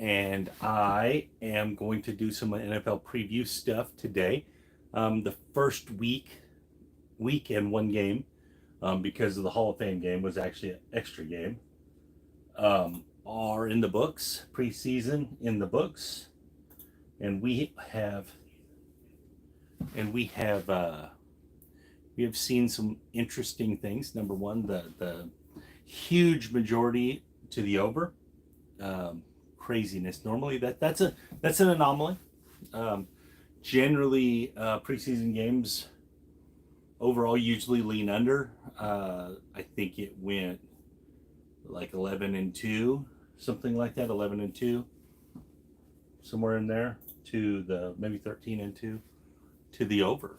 and I am going to do some NFL preview stuff today. The first week and one game, because of the Hall of Fame game was actually an extra game, are in the books. Preseason in the books, and we have seen some interesting things. Number one, the huge majority to the over. Craziness. Normally that's an anomaly. Generally, preseason games overall usually lean under. I think it went like 11-2, something like that. 11-2, somewhere in there, to the maybe 13-2 to the over.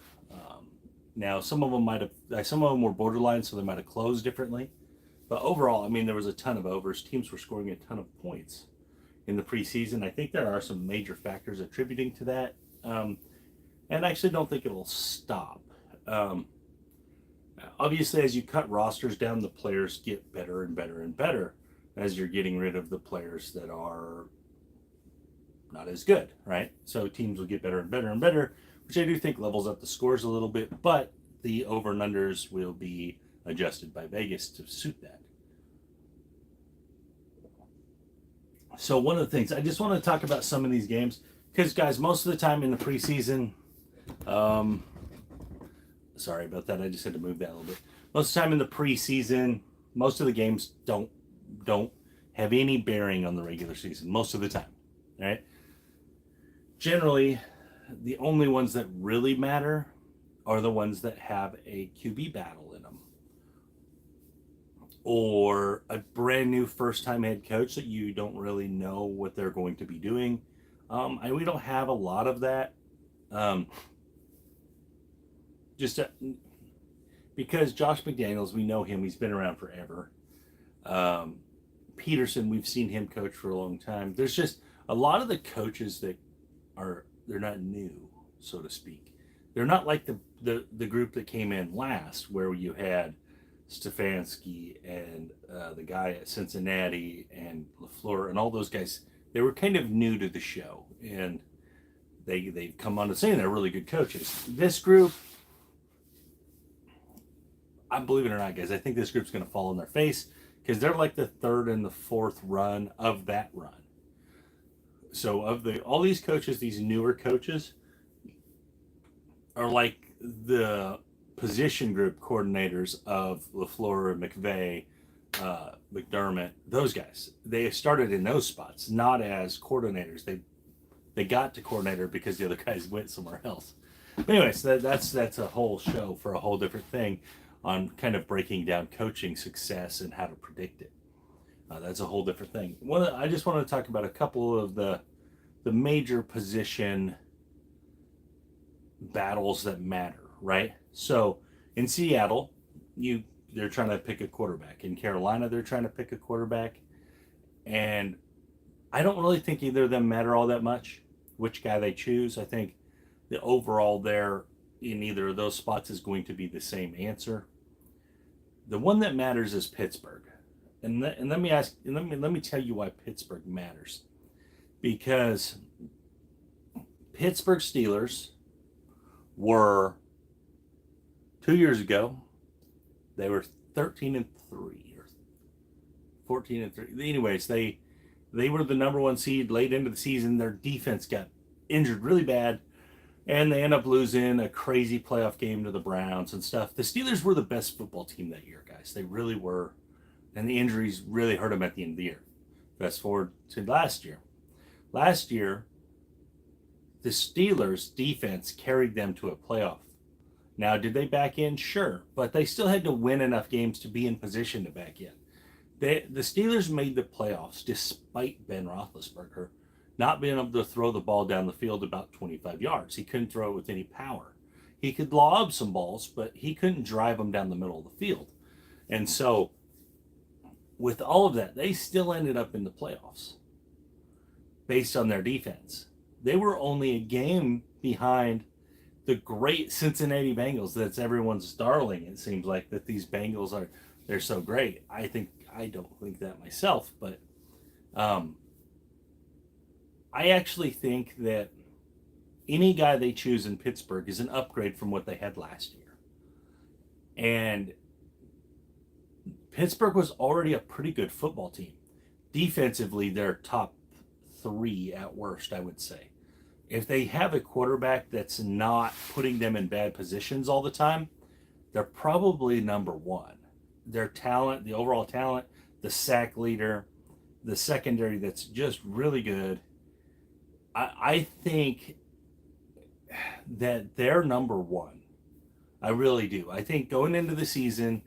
Now some of them were borderline, so they might have closed differently. But overall, I mean, there was a ton of overs. Teams were scoring a ton of points in the preseason. I think there are some major factors attributing to that. And I actually don't think it'll stop. Obviously, as you cut rosters down, the players get better and better and better as you're getting rid of the players that are not as good, right? So teams will get better and better and better, which I do think levels up the scores a little bit, but the over and unders will be adjusted by Vegas to suit that. So one of the things, I just want to talk about some of these games, because guys, most of the time in the preseason, sorry about that, I just had to move that a little bit. Most of the time in the preseason, most of the games don't have any bearing on the regular season, most of the time, right? Generally, the only ones that really matter are the ones that have a QB battle in them, or a brand new first-time head coach that you don't really know what they're going to be doing. And we don't have a lot of that. Because Josh McDaniels, we know him. He's been around forever. Peterson, we've seen him coach for a long time. There's just a lot of the coaches that they're not new, so to speak. They're not like the group that came in last, where you had Stefanski and the guy at Cincinnati and LaFleur and all those guys. They were kind of new to the show, and they've come on to saying they're really good coaches. This group, I believe it or not, guys, I think this group's going to fall on their face, because they're like the third and the fourth run of that run. So all these coaches, these newer coaches, are like the position group coordinators of LaFleur, McVay, McDermott, those guys. They started in those spots, not as coordinators. They got to coordinator because the other guys went somewhere else. But anyways, that's a whole show for a whole different thing on kind of breaking down coaching success and how to predict it. That's a whole different thing. I just want to talk about a couple of the major position battles that matter, right? So in Seattle, they're trying to pick a quarterback. In Carolina, they're trying to pick a quarterback. And I don't really think either of them matter all that much, which guy they choose. I think the overall there in either of those spots is going to be the same answer. The one that matters is Pittsburgh. And let me tell you why Pittsburgh matters. Because Pittsburgh Steelers were 2 years ago, they were 13-3 or 14-3. Anyways, they were the number one seed late into the season. Their defense got injured really bad, and they end up losing a crazy playoff game to the Browns and stuff. The Steelers were the best football team that year, guys. They really were, and the injuries really hurt them at the end of the year. Fast forward to last year. Last year, the Steelers' defense carried them to a playoff. Now, did they back in? Sure, but they still had to win enough games to be in position to back in. The Steelers made the playoffs despite Ben Roethlisberger not being able to throw the ball down the field about 25 yards. He couldn't throw it with any power. He could lob some balls, but he couldn't drive them down the middle of the field. And so, with all of that, they still ended up in the playoffs based on their defense. They were only a game behind the great Cincinnati Bengals. That's everyone's darling. It seems like that these Bengals they're so great. I don't think that myself, but I actually think that any guy they choose in Pittsburgh is an upgrade from what they had last year. And Pittsburgh was already a pretty good football team. Defensively, they're top 3 at worst, I would say. If they have a quarterback that's not putting them in bad positions all the time, they're probably number 1. Their talent, the overall talent, the sack leader, the secondary that's just really good. I think that they're number 1. I really do. I think going into the season,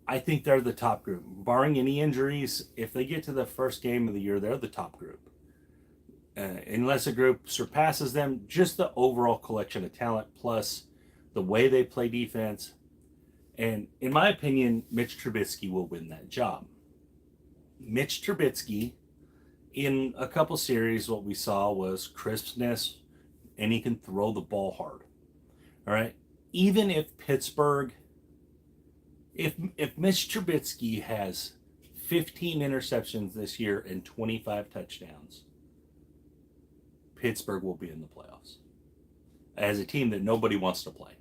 I think they're the top group. Barring any injuries, if they get to the first game of the year, they're the top group. Unless a group surpasses them, just the overall collection of talent plus the way they play defense. And in my opinion, Mitch Trubisky will win that job. Mitch Trubisky, in a couple series, what we saw was crispness, and he can throw the ball hard. All right. Even if Pittsburgh, if Mitch Trubisky has 15 interceptions this year and 25 touchdowns, Pittsburgh will be in the playoffs as a team that nobody wants to play.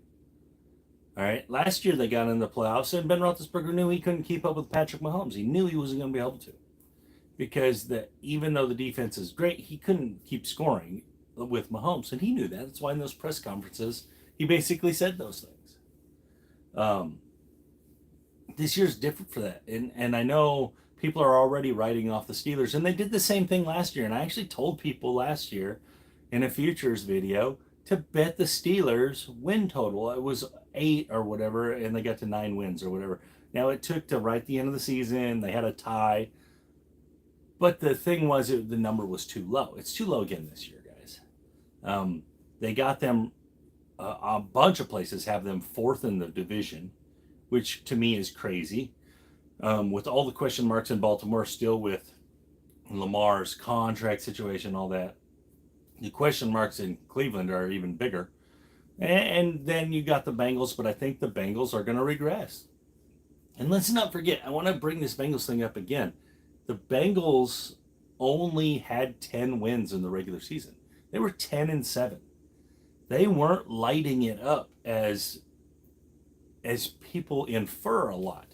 All right. Last year they got in the playoffs, and Ben Roethlisberger knew he couldn't keep up with Patrick Mahomes. He knew he wasn't going to be able to, because even though the defense is great, he couldn't keep scoring with Mahomes, and he knew that. That's why in those press conferences he basically said those things. This year's different for that, and I know people are already writing off the Steelers, and they did the same thing last year. And I actually told people last year in a futures video to bet the Steelers win total. It was 8 or whatever, and they got to 9 wins or whatever. Now it took to right the end of the season. They had a tie, but the thing was, the number was too low. It's too low again this year, guys. They got them. A bunch of places have them 4th in the division, which to me is crazy. With all the question marks in Baltimore, still with Lamar's contract situation, all that, the question marks in Cleveland are even bigger. And then you got the Bengals, but I think the Bengals are going to regress. And let's not forget, I want to bring this Bengals thing up again. The Bengals only had 10 wins in the regular season. They were 10-7. They weren't lighting it up as people infer a lot.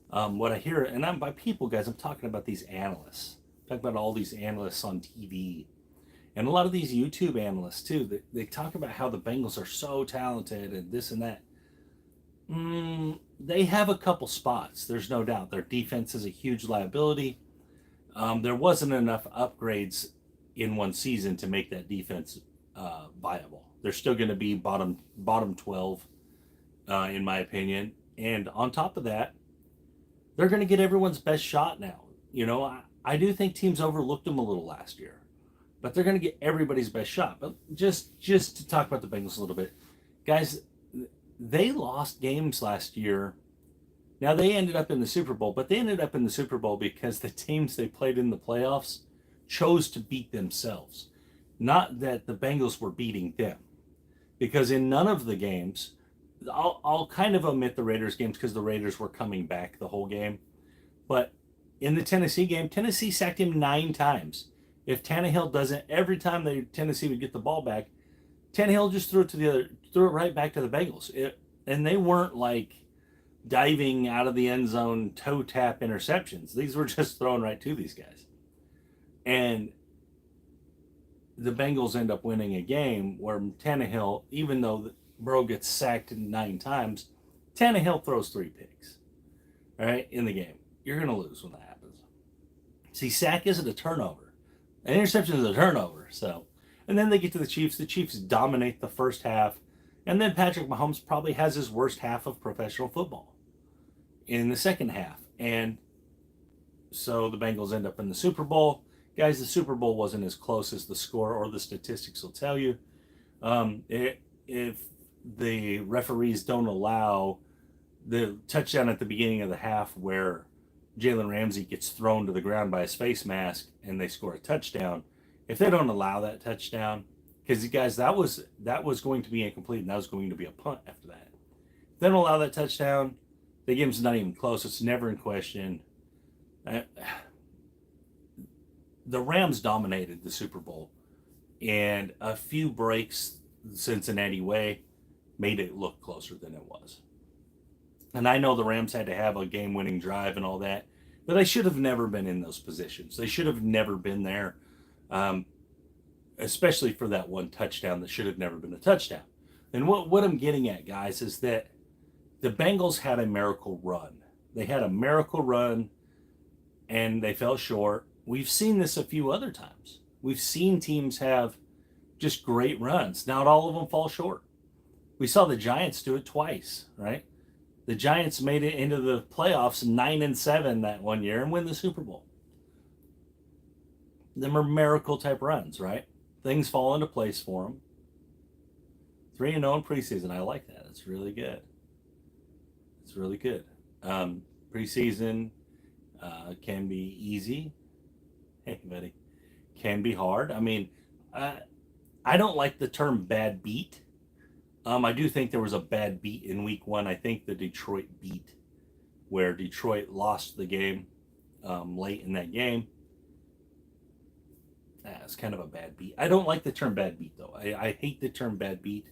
What I hear, and I'm by people, guys, I'm talking about these analysts. I'm talking about all these analysts on TV. And a lot of these YouTube analysts, too, they talk about how the Bengals are so talented and this and that. They have a couple spots, there's no doubt. Their defense is a huge liability. There wasn't enough upgrades in one season to make that defense viable. They're still going to be bottom 12, in my opinion. And on top of that, they're going to get everyone's best shot now. You know, I do think teams overlooked them a little last year, but they're going to get everybody's best shot. But just to talk about the Bengals a little bit, guys, they lost games last year. Now, they ended up in the Super Bowl, but they ended up in the Super Bowl because the teams they played in the playoffs chose to beat themselves. Not that the Bengals were beating them. Because in none of the games, I'll kind of omit the Raiders games because the Raiders were coming back the whole game. But in the Tennessee game, Tennessee sacked him 9 times. If Tannehill doesn't, every time Tennessee would get the ball back, Tannehill just threw it right back to the Bengals. And they weren't like diving out of the end zone toe tap interceptions. These were just thrown right to these guys. And the Bengals end up winning a game where Tannehill, even though Burrow gets sacked 9 times, Tannehill throws 3 picks, all right, in the game. You're going to lose when that happens. See, sack isn't a turnover. An interception is a turnover. So, and then they get to the Chiefs. The Chiefs dominate the first half, and then Patrick Mahomes probably has his worst half of professional football in the second half. And so the Bengals end up in the Super Bowl. Guys, the Super Bowl wasn't as close as the score or the statistics will tell you. If the referees don't allow the touchdown at the beginning of the half where Jalen Ramsey gets thrown to the ground by his face mask and they score a touchdown, if they don't allow that touchdown, because guys, that was going to be incomplete and that was going to be a punt after that. If they don't allow that touchdown, the game's not even close. It's never in question. the Rams dominated the Super Bowl, and a few breaks Cincinnati way made it look closer than it was. And I know the Rams had to have a game-winning drive and all that, but they should have never been in those positions. They should have never been there, um, especially for that one touchdown that should have never been a touchdown. And what I'm getting at, guys, is that the Bengals had a miracle run. They had a miracle run, and they fell short. We've seen this a few other times. We've seen teams have just great runs. Not all of them fall short. We saw the Giants do it twice, right? The Giants made it into the playoffs 9-7 that one year and win the Super Bowl. Them are miracle type runs, right? Things fall into place for them. 3-0 in preseason. I like that. It's really good. It's really good. Preseason can be easy. Hey, buddy. Can be hard. I mean, I don't like the term bad beat. I do think there was a bad beat in week 1. I think the Detroit beat, where Detroit lost the game late in that game. It's kind of a bad beat. I don't like the term bad beat, though. I hate the term bad beat.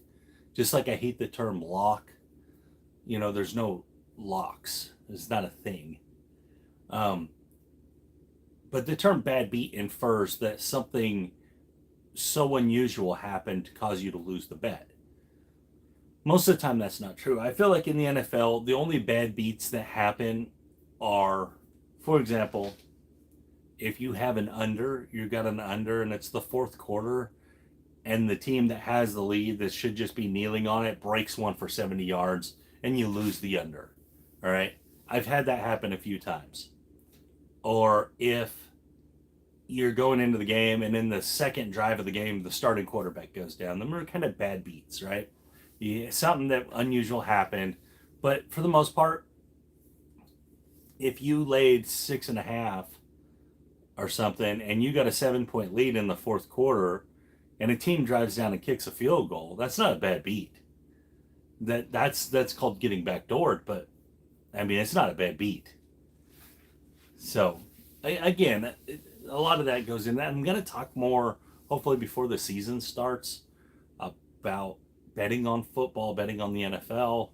Just like I hate the term lock. You know, there's no locks. It's not a thing. But the term bad beat infers that something so unusual happened to cause you to lose the bet. Most of the time, that's not true. I feel like in the NFL, the only bad beats that happen are, for example, if you have an under, you got an under, and it's the fourth quarter, and the team that has the lead that should just be kneeling on it breaks one for 70 yards, and you lose the under. All right? I've had that happen a few times. Or if you're going into the game, and in the second drive of the game, the starting quarterback goes down. Them are kind of bad beats, right? Something that unusual happened. But for the most part, if you laid 6.5 or something, and you got a 7-point lead in the fourth quarter, and a team drives down and kicks a field goal, that's not a bad beat. That's called getting backdoored, but I mean, it's not a bad beat. So, again, a lot of that goes in that. I'm going to talk more, hopefully before the season starts, about betting on football, betting on the NFL.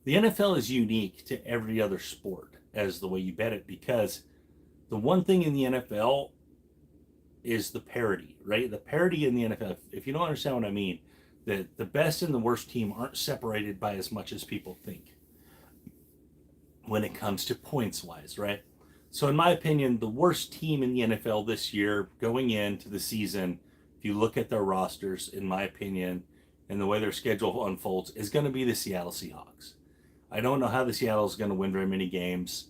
The NFL is unique to every other sport as the way you bet it, because the one thing in the NFL is the parity, right? The parity in the NFL, if you don't understand what I mean, that the best and the worst team aren't separated by as much as people think when it comes to points wise, right? So in my opinion, the worst team in the NFL this year going into the season, if you look at their rosters, in my opinion, and the way their schedule unfolds, is going to be the Seattle Seahawks. I don't know how the Seattle is going to win very many games.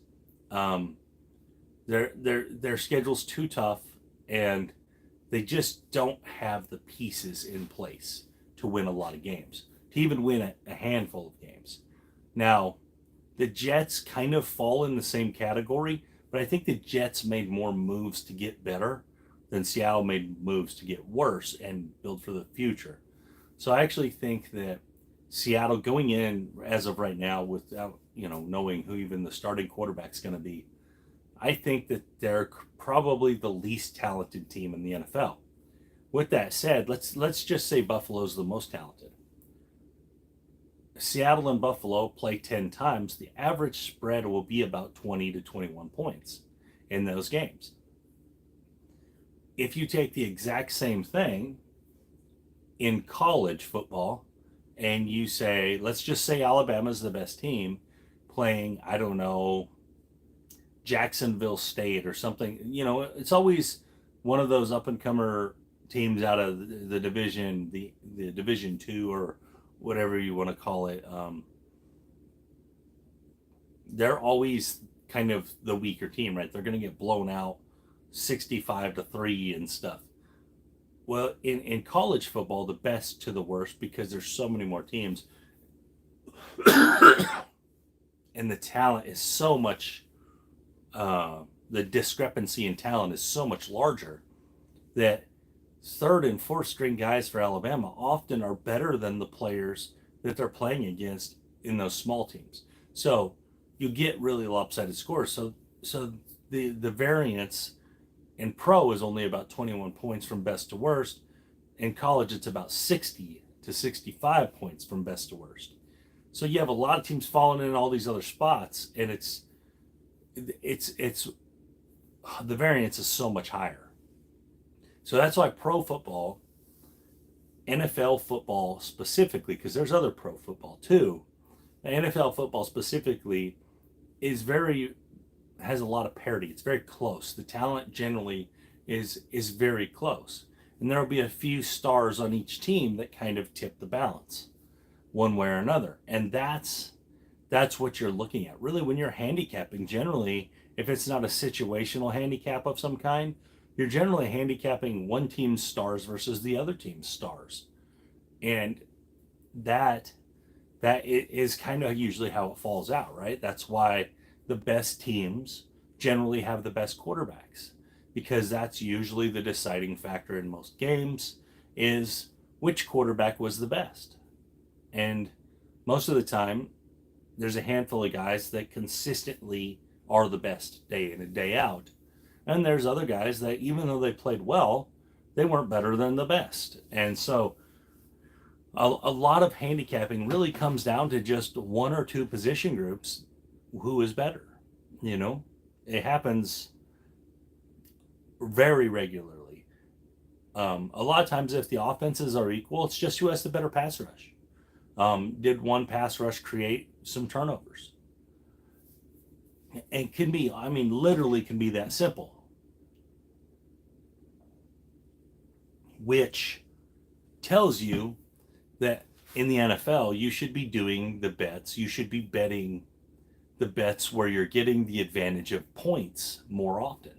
Their schedule's too tough, and they just don't have the pieces in place to win a lot of games, to even win a handful of games. Now, the Jets kind of fall in the same category, but I think the Jets made more moves to get better than Seattle made moves to get worse and build for the future. So I actually think that Seattle going in as of right now without, knowing who even the starting quarterback's going to be, I think that they're probably the least talented team in the NFL. With that said, let's just say Buffalo's the most talented. Seattle and Buffalo play 10 times. The average spread will be about 20 to 21 points in those games. If you take the exact same thing in college football and you say, let's just say Alabama's the best team playing, I don't know, Jacksonville State or something, it's always one of those up-and-comer teams out of the division, the Division 2 or whatever you want to call it. They're always kind of the weaker team, right? They're going to get blown out 65-3 and stuff. Well, in college football, the best to the worst, because there's so many more teams, and the talent is so much, the discrepancy in talent is so much larger, that third and fourth string guys for Alabama often are better than the players that they're playing against in those small teams. So you get really lopsided scores. So the variance And pro is only about 21 points from best to worst. In college, it's about 60 to 65 points from best to worst. So you have a lot of teams falling in all these other spots, and it's the variance is so much higher. So that's why pro football, NFL football specifically, because there's other pro football too, NFL football specifically has a lot of parity. It's very close. The talent generally is very close. And there'll be a few stars on each team that kind of tip the balance one way or another. And that's what you're looking at. Really, when you're handicapping, generally, if it's not a situational handicap of some kind, you're generally handicapping one team's stars versus the other team's stars. And that is kind of usually how it falls out, right? That's why the best teams generally have the best quarterbacks, because that's usually the deciding factor in most games, is which quarterback was the best. And most of the time, there's a handful of guys that consistently are the best day in and day out. And there's other guys that, even though they played well, they weren't better than the best. And so a lot of handicapping really comes down to just one or two position groups who is better. You know, it happens very regularly. A lot of times, if the offenses are equal, it's just who has the better pass rush. Did one pass rush create some turnovers? And can be, I mean, literally can be that simple. Which tells you that in the NFL, you should be doing the bets. You should be betting the bets where you're getting the advantage of points more often.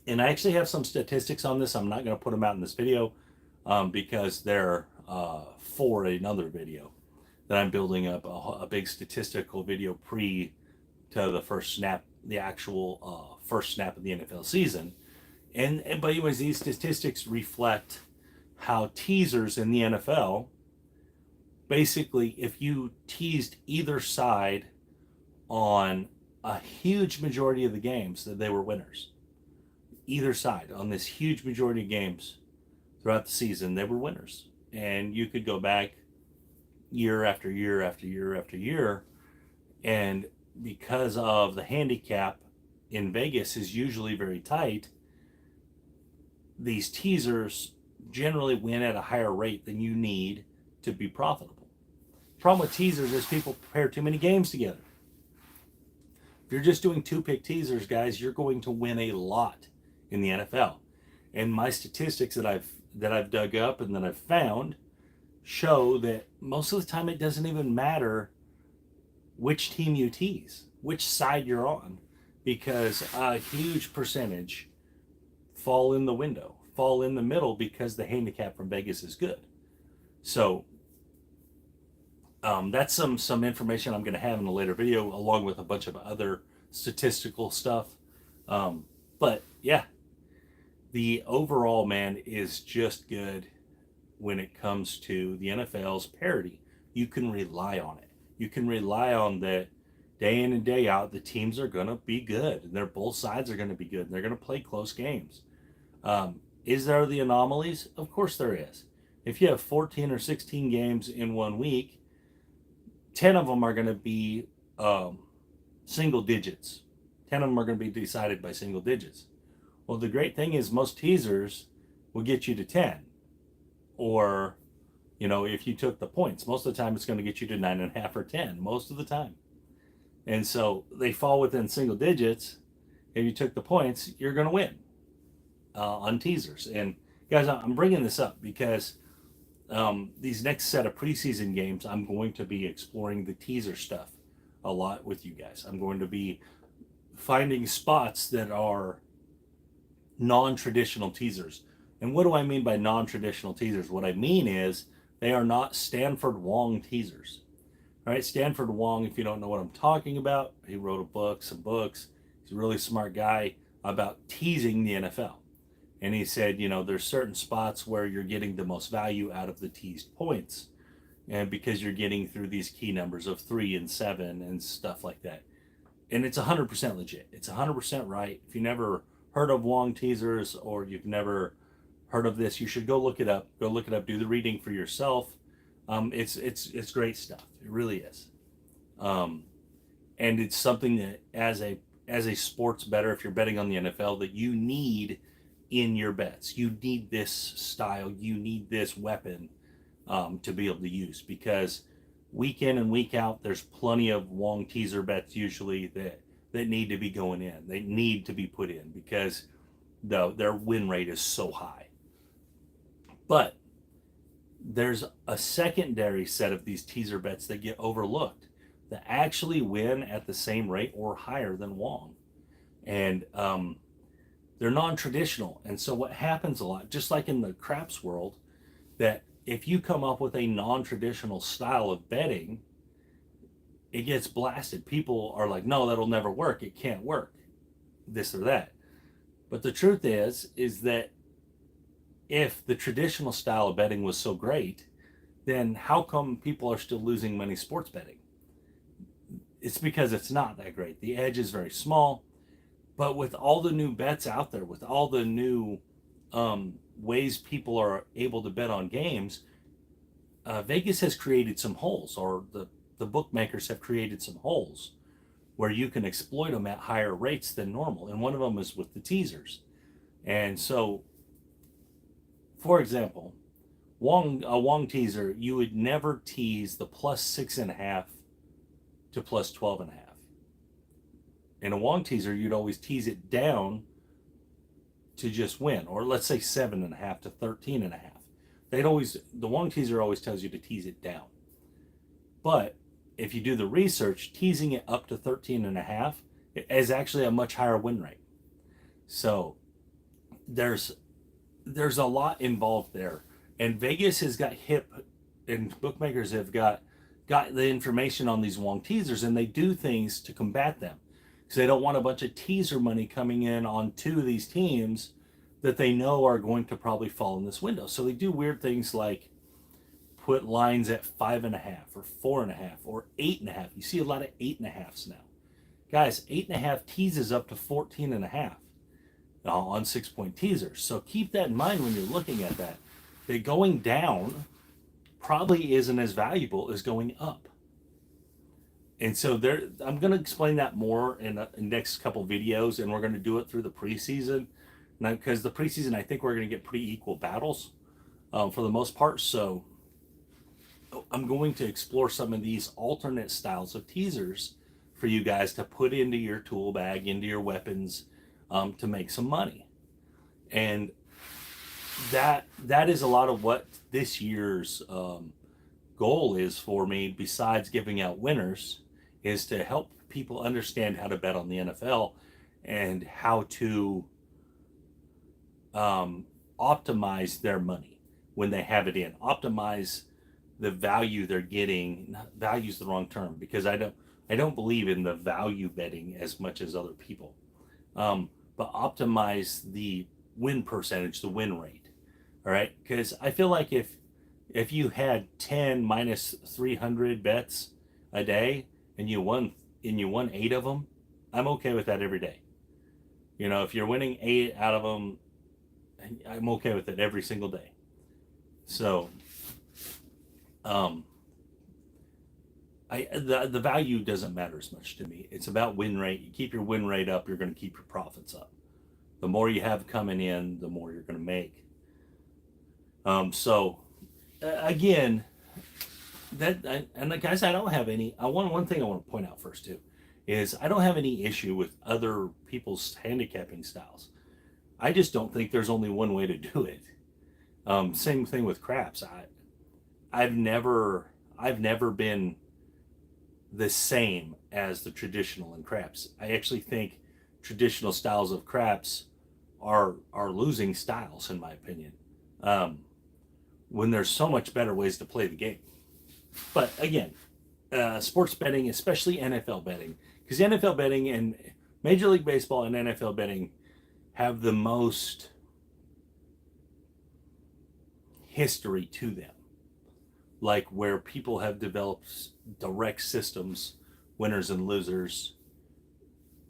And I actually have some statistics on this. I'm not going to put them out in this video because they're for another video that I'm building up a big statistical video to the first snap, the actual first snap of the NFL season. But anyways, these statistics reflect how teasers in the NFL, basically, if you teased either side on a huge majority of the games, that they were winners. Either side on this huge majority of games throughout the season, they were winners. And you could go back year after year after year after year, and because of the handicap in Vegas is usually very tight, these teasers generally win at a higher rate than you need to be profitable. The problem with teasers is people prepare too many games together. If you're just doing 2-pick teasers, guys, you're going to win a lot in the NFL. And my statistics that I've dug up and that I've found show that most of the time it doesn't even matter which team you tease, which side you're on, because a huge percentage fall in the middle because the handicap from Vegas is good. So that's some information I'm going to have in a later video, along with a bunch of other statistical stuff. But yeah, the overall, man, is just good when it comes to the NFL's parity. You can rely on it. You can rely on that day in and day out, the teams are going to be good. And both sides are going to be good. And they're going to play close games. Is there the anomalies? Of course there is. If you have 14 or 16 games in 1 week, 10 of them are going to be single digits. 10 of them are going to be decided by single digits. Well, the great thing is most teasers will get you to 10. Or, you know, if you took the points, most of the time it's going to get you to 9.5 or 10, most of the time. And so they fall within single digits. If you took the points, you're going to win on teasers. And guys, I'm bringing this up because these next set of preseason games, I'm going to be exploring the teaser stuff a lot with you guys. I'm going to be finding spots that are non-traditional teasers. And what do I mean by non-traditional teasers? What I mean is they are not Stanford Wong teasers. All right, Stanford Wong, if you don't know what I'm talking about, he wrote some books. He's a really smart guy about teasing the NFL. And he said, you know, there's certain spots where you're getting the most value out of the teased points. And because you're getting through these key numbers of 3 and 7 and stuff like that. And it's 100% legit. It's 100% right. If you never heard of Wong teasers or you've never heard of this, you should go look it up. Go look it up. Do the reading for yourself. It's great stuff. It really is. Um, and it's something that as a sports bettor, if you're betting on the NFL, that you need in your bets. You need this style. You need this weapon to be able to use, because week in and week out, there's plenty of Wong teaser bets usually that need to be going in. They need to be put in because their win rate is so high. But there's a secondary set of these teaser bets that get overlooked that actually win at the same rate or higher than Wong. And they're non-traditional. And so what happens a lot, just like in the craps world, that if you come up with a non-traditional style of betting, it gets blasted. People are like, no, that'll never work. It can't work. This or that. But the truth is that if the traditional style of betting was so great, then how come people are still losing money sports betting? It's because it's not that great. The edge is very small. But with all the new bets out there, with all the new ways people are able to bet on games, Vegas has created some holes, or the bookmakers have created some holes where you can exploit them at higher rates than normal. And one of them is with the teasers. And so, for example, a Wong teaser, you would never tease the plus 6.5 to plus 12.5. In a Wong teaser, you'd always tease it down to just win, or let's say 7.5 to 13.5. The Wong teaser always tells you to tease it down. But if you do the research, teasing it up to 13.5 is actually a much higher win rate. So there's a lot involved there. And Vegas has got hip, and bookmakers have got the information on these Wong teasers, and they do things to combat them. Because they don't want a bunch of teaser money coming in on two of these teams that they know are going to probably fall in this window. So they do weird things like put lines at 5.5 or 4.5 or 8.5. You see a lot of 8.5s now. Guys, 8.5 teases up to 14.5 on 6-point teasers. So keep that in mind when you're looking at that. That going down probably isn't as valuable as going up. And so I'm going to explain that more in the next couple videos, and we're going to do it through the preseason. Now, because the preseason, I think we're going to get pretty equal battles for the most part. So I'm going to explore some of these alternate styles of teasers for you guys to put into your tool bag, into your weapons, to make some money. And that is a lot of what this year's goal is for me, besides giving out winners, is to help people understand how to bet on the NFL and how to optimize their money when they have it in. Optimize the value they're getting. Value is the wrong term, because I don't believe in the value betting as much as other people. But optimize the win percentage, the win rate. All right, because I feel like if you had 10 minus 300 bets a day and you won 8 of them, I'm okay with that every day. You know, if you're winning 8 out of them, I'm okay with it every single day. So, the value doesn't matter as much to me. It's about win rate. You keep your win rate up, you're going to keep your profits up. The more you have coming in, the more you're going to make. Again, guys, I don't have any. One thing I want to point out first too is I don't have any issue with other people's handicapping styles. I just don't think there's only one way to do it. Same thing with craps. I've never been the same as the traditional in craps. I actually think traditional styles of craps are losing styles, in my opinion. When there's so much better ways to play the game. But again, sports betting, especially NFL betting, because NFL betting and Major League Baseball and NFL betting have the most history to them. Like where people have developed direct systems, winners and losers,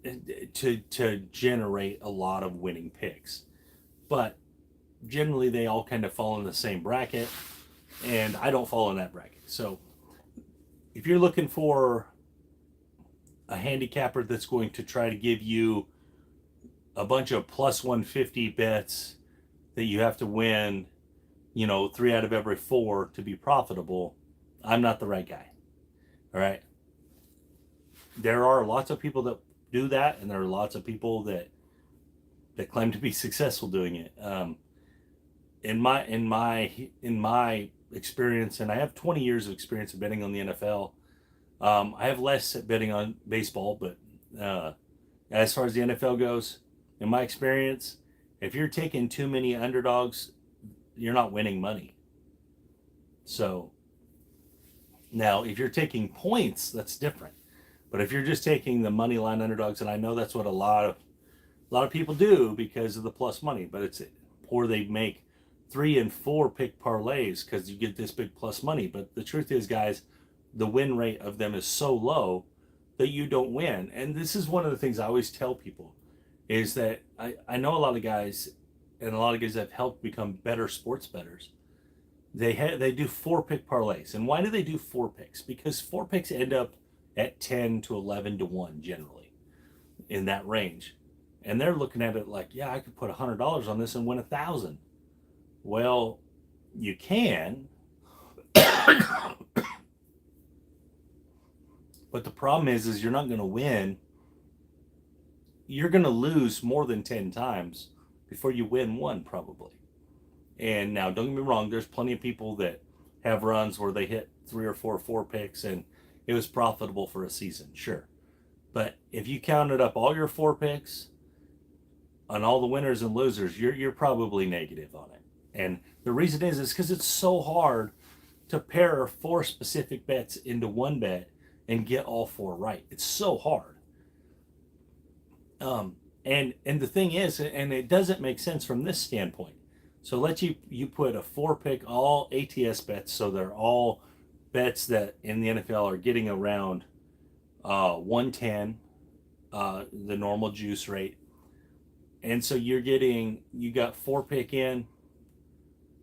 to generate a lot of winning picks. But generally, they all kind of fall in the same bracket, and I don't fall in that bracket. So if you're looking for a handicapper that's going to try to give you a bunch of plus 150 bets that you have to win, 3 out of every 4 to be profitable, I'm not the right guy. All right. There are lots of people that do that, and there are lots of people that claim to be successful doing it. In my experience, and I have 20 years of experience of betting on the NFL. I have less at betting on baseball, but as far as the NFL goes, in my experience, if you're taking too many underdogs, you're not winning money. So now, if you're taking points, that's different. But if you're just taking the money line underdogs, and I know that's what a lot of people do because of the plus money, but or they make 3 and 4 pick parlays because you get this big plus money. But the truth is, guys, the win rate of them is so low that you don't win. And this is one of the things I always tell people is that I know a lot of guys, and a lot of guys have helped become better sports bettors. They do 4 pick parlays. And why do they do 4 picks? Because 4 picks end up at 10 to 11 to 1 generally in that range. And they're looking at it like, yeah, I could put $100 on this and win 1,000. Well, you can. But the problem is you're not going to win. You're going to lose more than 10 times before you win one, probably. And now, don't get me wrong, there's plenty of people that have runs where they hit 3 or 4 picks and it was profitable for a season, sure. But if you counted up all your 4 picks on all the winners and losers, you're probably negative on it. And the reason is because it's so hard to pair 4 specific bets into one bet and get all 4 right. It's so hard. And the thing is, and it doesn't make sense from this standpoint. So let's you put a 4 pick all ATS bets, so they're all bets that in the NFL are getting around 110, the normal juice rate. And so you got 4 pick in,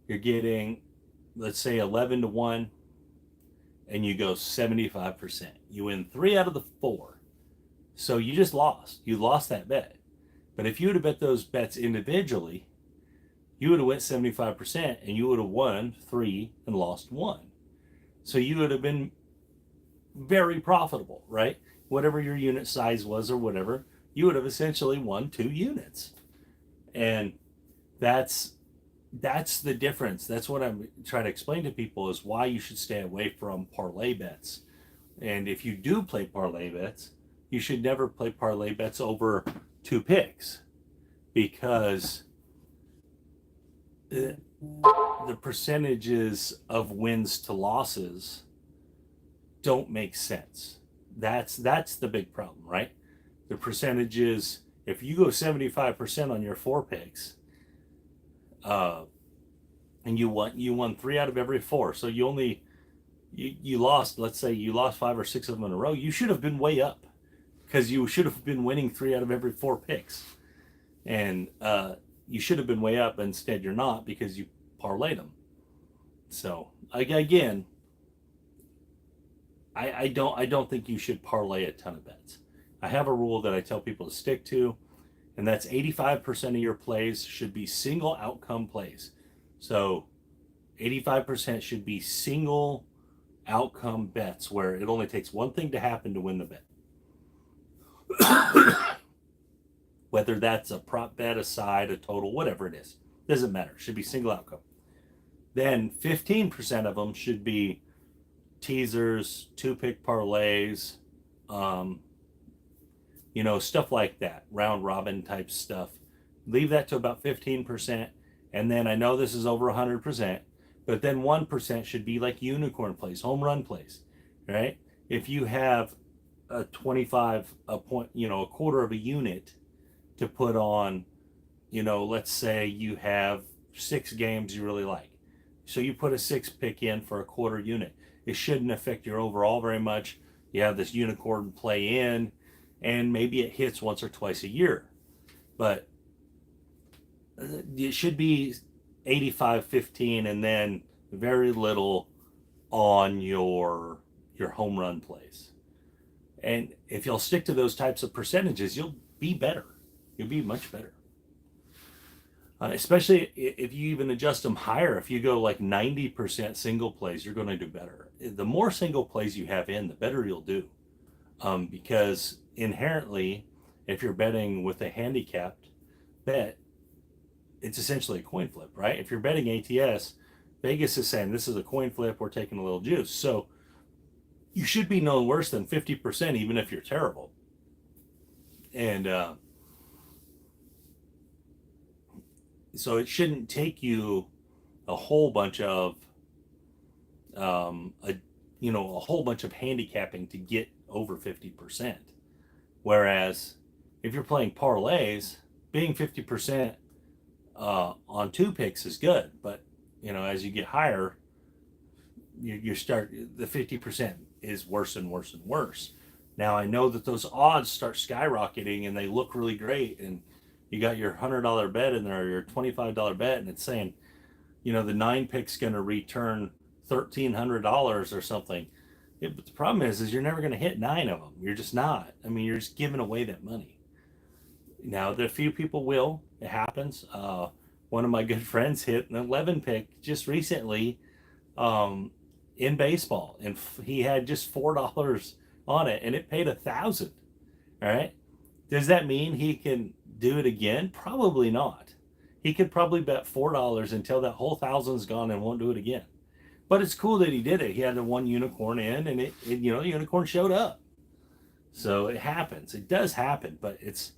you're getting, let's say 11 to 1, and you go 75%. You win 3 out of the 4. So you just lost. You lost that bet. But if you would have bet those bets individually, you would have went 75% and you would have won 3 and lost 1. So you would have been very profitable, right? Whatever your unit size was or whatever, you would have essentially won 2 units. And that's the difference. That's what I'm trying to explain to people is why you should stay away from parlay bets. And if you do play parlay bets, you should never play parlay bets over 2 picks because the percentages of wins to losses don't make sense. That's the big problem, right? The percentages, if you go 75% on your 4 picks, and you won 3 out of every 4, so you lost, let's say you lost 5 or 6 of them in a row, you should have been way up because you should have been winning 3 out of every 4 picks, and you should have been way up. Instead, you're not because you parlayed them. So again, I don't think you should parlay a ton of bets. I have a rule that I tell people to stick to, and that's 85% of your plays should be single outcome plays. So 85% should be single outcome bets where it only takes one thing to happen to win the bet. Whether that's a prop bet, a side, a total, whatever it is. Doesn't matter. It should be single outcome. Then 15% of them should be teasers, 2-pick parlays, stuff like that, round robin type stuff. Leave that to about 15%. And then I know this is over 100%, but then 1% should be like unicorn plays, home run plays, right? If you have a 25, a point, a quarter of a unit to put on, let's say you have 6 games you really like. So you put a 6 pick in for a quarter unit. It shouldn't affect your overall very much. You have this unicorn play in, and maybe it hits once or twice a year. But it should be 85-15, and then very little on your home run plays. And if you'll stick to those types of percentages, you'll be better. You'll be much better. Especially if you even adjust them higher. If you go like 90% single plays, you're going to do better. The more single plays you have in, the better you'll do. Because inherently, if you're betting with a handicapped bet, it's essentially a coin flip, right? If you're betting ATS, Vegas is saying this is a coin flip, we're taking a little juice. So you should be no worse than 50%, even if you're terrible. And so it shouldn't take you a whole bunch of a whole bunch of handicapping to get over 50%. Whereas if you're playing parlays, being 50% on 2 picks is good, but as you get higher, you start, the 50% is worse and worse and worse. Now I know that those odds start skyrocketing and they look really great, and you got your $100 bet in there, or your $25 bet, and it's saying, the 9 pick's going to return $1,300 or something. But the problem is you're never going to hit 9 of them. You're just not. I mean, you're just giving away that money. Now, the few people will. It happens. One of my good friends hit an 11 pick just recently in baseball, and he had just $4 on it, and it paid $1,000. All right. Does that mean he can do it again? Probably not. He could probably bet $4 until that whole $1,000's gone and won't do it again. But it's cool that he did it. He had the one unicorn in, and the unicorn showed up. So it happens. It does happen, but it's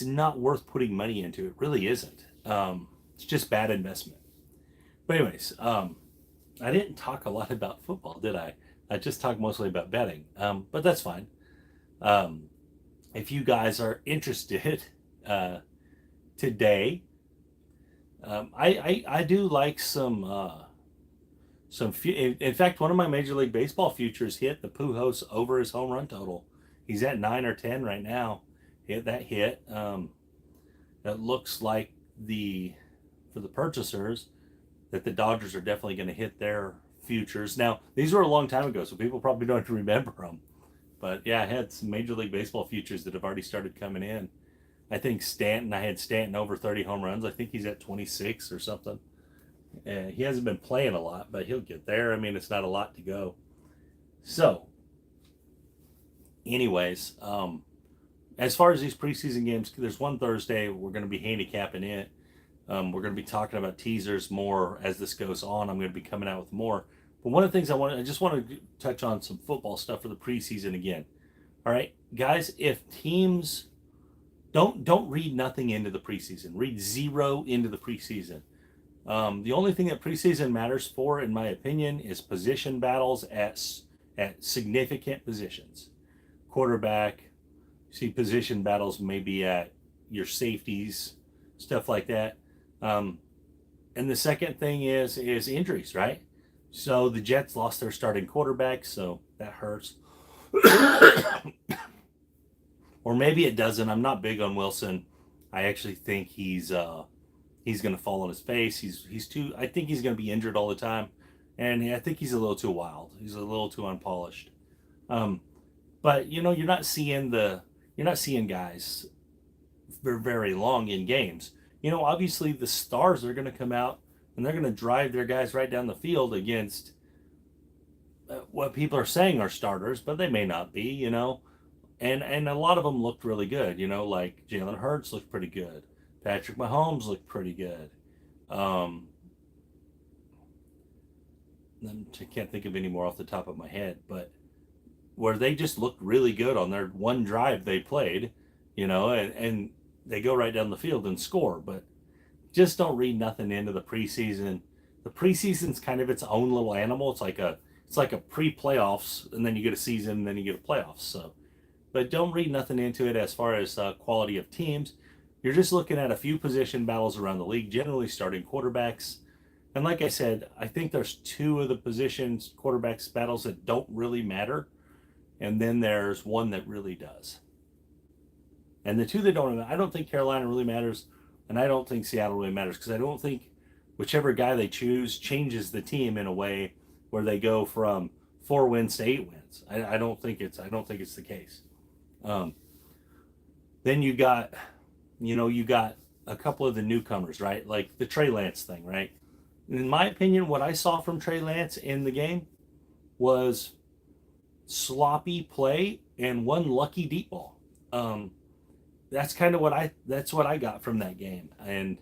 not worth putting money into. It really isn't. It's just bad investment. But anyways, I didn't talk a lot about football, did I? I just talked mostly about betting. But that's fine. If you guys are interested today, I do like some. In fact, one of my Major League Baseball futures hit the Pujols over his home run total. He's at 9 or 10 right now. Hit. It looks like for the purchasers that the Dodgers are definitely going to hit their futures. Now, these were a long time ago, so people probably don't remember them. But yeah, I had some Major League Baseball futures that have already started coming in. I think I had Stanton over 30 home runs. I think he's at 26 or something. He hasn't been playing a lot, but he'll get there. I mean, it's not a lot to go. So, anyways, as far as these preseason games, there's one Thursday we're going to be handicapping it. We're going to be talking about teasers more as this goes on. I'm going to be coming out with more. But one of the things I just want to touch on some football stuff for the preseason again. All right, guys, if teams don't read nothing into the preseason, read zero into the preseason. The only thing that preseason matters for, in my opinion, is position battles at significant positions. Quarterback, see position battles maybe at your safeties, stuff like that. And the second thing is injuries, right? So the Jets lost their starting quarterback, so that hurts. Or maybe it doesn't. I'm not big on Wilson. I actually think he's going to fall on his face. He's too. I think he's going to be injured all the time, and I think he's a little too wild. He's a little too unpolished. But you're not seeing guys for very long in games. Obviously the stars are going to come out and they're going to drive their guys right down the field against what people are saying are starters, but they may not be. And a lot of them looked really good. Like Jalen Hurts looked pretty good. Patrick Mahomes looked pretty good. I can't think of any more off the top of my head, but where they just looked really good on their one drive they played, and they go right down the field and score. But just don't read nothing into the preseason. The preseason's kind of its own little animal. It's like a pre-playoffs, and then you get a season, and then you get a playoffs. So, but don't read nothing into it as far as quality of teams. You're just looking at a few position battles around the league, generally starting quarterbacks. And like I said, I think there's 2 of the positions quarterbacks battles that don't really matter. and then there's one that really does. And the two that don't, I don't think Carolina really matters, and I don't think Seattle really matters, because I don't think whichever guy they choose changes the team in a way where they go from 4 wins to 8 wins. I don't think it's the case. Then you got a couple of the newcomers, right? Like the Trey Lance thing, right? In my opinion, what I saw from Trey Lance in the game was sloppy play and one lucky deep ball. That's kind of what I got from that game. And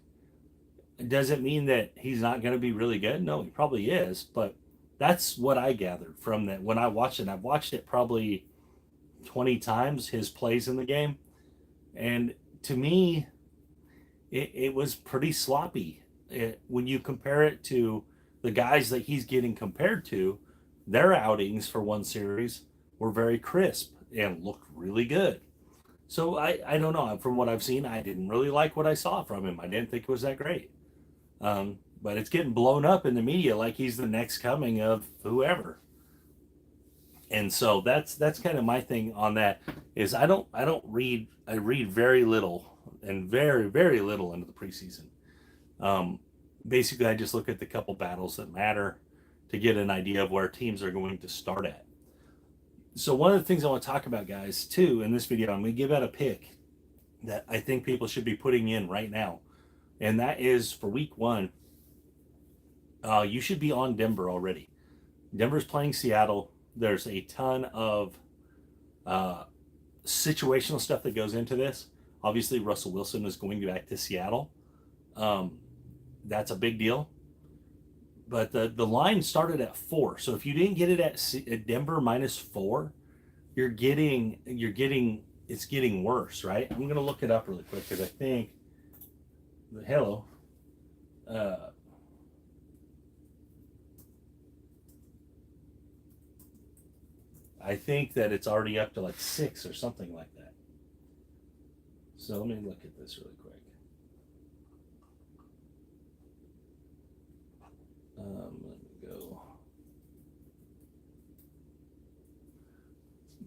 does it mean that he's not going to be really good? No, he probably is, but that's what I gathered from that when I watched it. I've watched it probably 20 times, his plays in the game, and to me, it was pretty sloppy. When you compare it to the guys that he's getting compared to, their outings for one series were very crisp and looked really good. So I don't know. From what I've seen, I didn't really like what I saw from him. I didn't think it was that great. But it's getting blown up in the media like he's the next coming of whoever. And so that's kind of my thing on that is I read very little and very, very little into the preseason. Basically, I just look at the couple battles that matter to get an idea of where teams are going to start at. So one of the things I want to talk about, guys, too, in this video, I'm going to give out a pick that I think people should be putting in right now. And that is for week 1. You should be on Denver already. Denver's playing Seattle. There's a ton of situational stuff that goes into this. Obviously, Russell Wilson is going back to Seattle. That's a big deal. But the line started at 4. So if you didn't get it at Denver -4, it's getting worse, right? I'm gonna look it up really quick because I think I think that it's already up to like 6 or something like that. So let me look at this really quick. Let me go.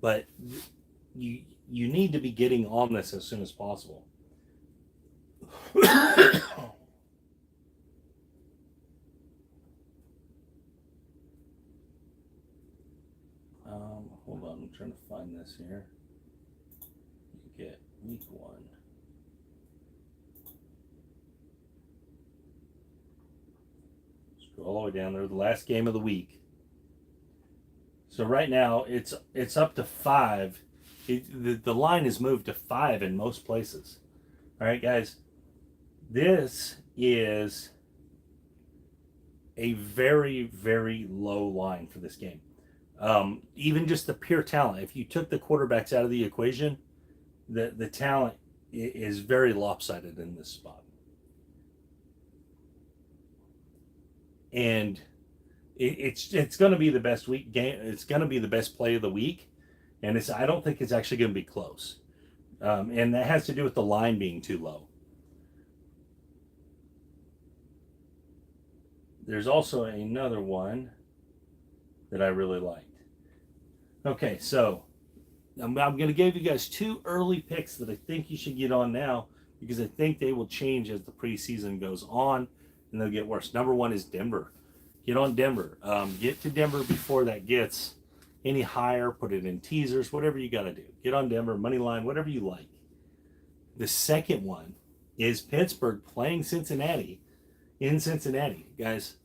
But you need to be getting on this as soon as possible. Hold on, I'm trying to find this here. You get week 1. Scroll all the way down there, the last game of the week. So right now it's up to 5. The line is moved to 5 in most places. All right, guys, this is a very, very low line for this game. Even just the pure talent. If you took the quarterbacks out of the equation, the talent is very lopsided in this spot. And it's going to be the best week game. It's going to be the best play of the week, and I don't think it's actually going to be close. And that has to do with the line being too low. There's also another one that I really liked. Okay, so I'm going to give you guys 2 early picks that I think you should get on now because I think they will change as the preseason goes on and they'll get worse. Number 1 is Denver. Get on Denver. Get to Denver before that gets any higher. Put it in teasers, whatever you got to do. Get on Denver, money line, whatever you like. The second one is Pittsburgh playing Cincinnati in Cincinnati. Guys,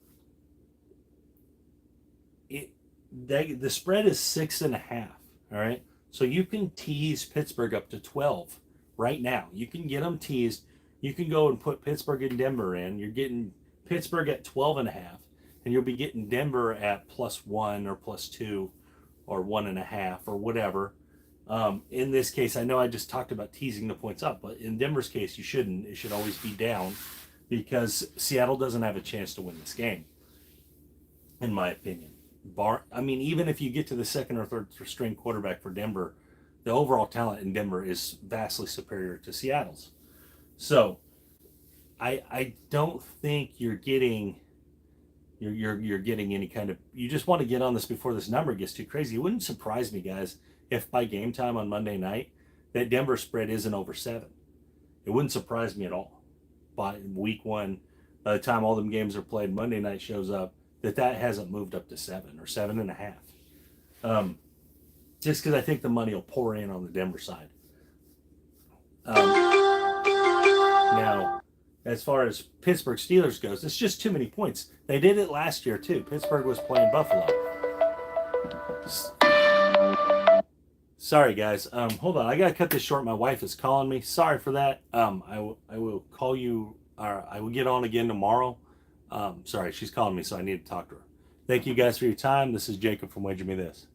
the spread is 6.5. All right, so you can tease Pittsburgh up to 12 right now. You can get them teased. You can go and put Pittsburgh and Denver in. You're getting Pittsburgh at 12.5, and you'll be getting Denver at +1 or +2 or 1.5 or whatever. In this case, I know I just talked about teasing the points up, but in Denver's case, you shouldn't. It should always be down because Seattle doesn't have a chance to win this game, in my opinion. Even if you get to the second or third string quarterback for Denver, the overall talent in Denver is vastly superior to Seattle's. So I don't think you're getting any kind of. You just want to get on this before this number gets too crazy. It wouldn't surprise me, guys, if by game time on Monday night, that Denver spread isn't over 7. It wouldn't surprise me at all. By week 1, by the time all them games are played, Monday night shows up, that hasn't moved up to 7 or 7.5. Just because I think the money will pour in on the Denver side. Now, as far as Pittsburgh Steelers goes, it's just too many points. They did it last year too. Pittsburgh was playing Buffalo. Sorry guys. Hold on. I gotta cut this short. My wife is calling me. Sorry for that. I will call you. Or I will get on again tomorrow. Sorry, she's calling me, so I need to talk to her. Thank you guys for your time. This is Jacob from Wager Me This.